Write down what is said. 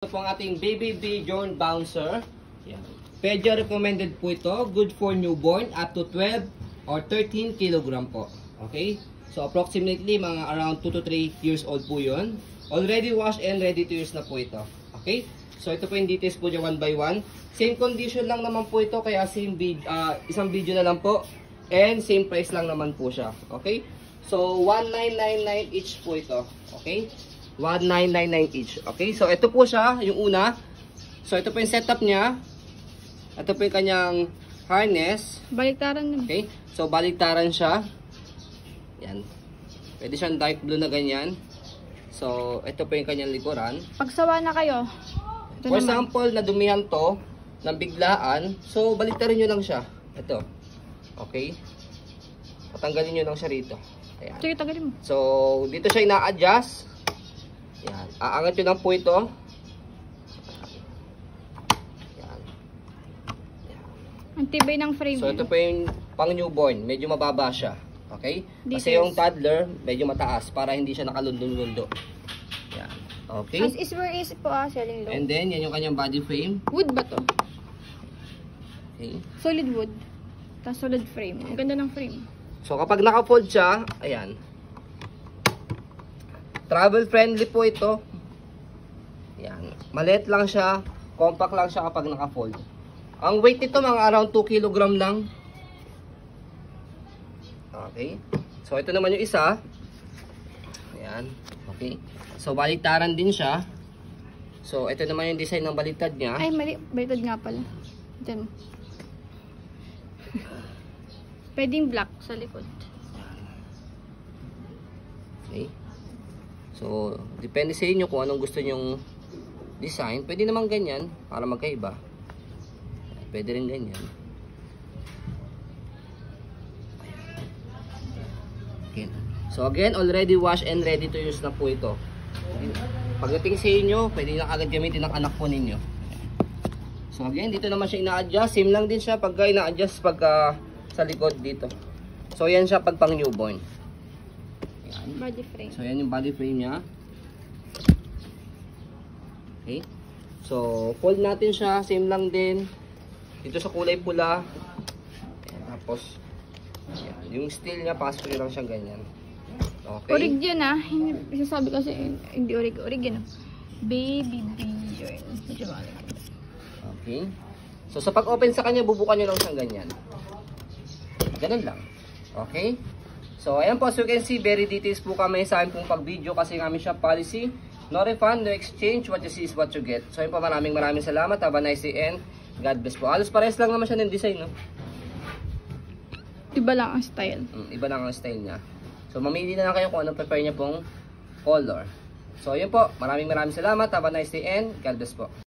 Ito po ang ating Baby Bjorn Bouncer. Yan. PEDIA recommended po ito. Good for newborn up to 12 or 13 kg po. Okay? So approximately mga around 2 to 3 years old po yun. Already washed and ready to use na po ito. Okay? So ito po yung details po dyan one by one. Same condition lang naman po ito. Kaya isang video na lang po. And same price lang naman po siya. Okay? So 1999 each po ito. Okay? 1999 each. Okay, so ito po siya, yung una. So ito po yung setup niya. Ito po yung kanyang harness. Baliktaran yun. Okay, so baliktaran siya. Yan. Pwede siyang dark blue na ganyan. So ito po yung kanyang likuran. Pagsawa na kayo. For example, nadumihan to ng biglaan. So baliktarin nyo lang siya. Ito. Okay. Patanggalin nyo lang siya rito. Ayan. Sige, tagalin mo. So dito siya ina-adjust. Yan. Aangat nyo lang po ito. Yan. Yan. Ang tibay ng frame. So ito po yung pang newborn. Medyo mababa siya. Okay? This Kasi yung toddler, medyo mataas para hindi siya nakalundon-lundo. Yan. Okay? As is where is po selling low. And then, yan yung kanyang body frame. Wood ba to? Okay? Solid wood. Tapos solid frame. Ang ganda ng frame. So kapag naka-fold siya, ayan. Travel friendly po ito. Yan. Maliit lang siya. Compact lang siya kapag naka-fold. Ang weight nito mga around 2 kg lang. Okay. So ito naman yung isa. Ayan. Okay. So baliktaran din siya. So ito naman yung design ng baliktad niya. Ay, mali. Baliktad nga pala. Diyan. Pwedeng black sa likod. Okay. So, depende sa inyo kung anong gusto nyong design. Pwede naman ganyan para magkaiba. Pwede rin ganyan. Okay. So, again, already washed and ready to use na po ito. Pagdating sa inyo, pwede na agad gamitin ng anak po ninyo. So, again, dito naman siya ina-adjust. Same lang din siya pagka ina-adjust pagka sa likod dito. So, yan siya pag pang newborn. Body frame. So, yan yung body frame niya. Okay. So, fold natin siya. Same lang din. Dito sa kulay pula. Ayan, tapos, ayan, yung steel niya, pasok nyo lang siya ganyan. Okay. Orig yun ah. Sasabi kasi hindi orig. Orig yun ah. Baby Bjorn. Medyo malam. Okay. So, sa pag-open sa kanya, bubukan nyo lang siyang ganyan. Ganun lang. Okay. So, ayan po, as you can see, very details po kami sa amin pong pag-video kasi kami shop policy. No refund, no exchange, what you see is what you get. So, ayun po, maraming salamat. Have a nice day and God bless po. Halos pares lang naman siya ng design, no? Iba lang ang style. Iba lang ang style niya. So, mamili na lang kayo kung anong prefer niya pong color. So, ayun po, maraming salamat. Have a nice day and God bless po.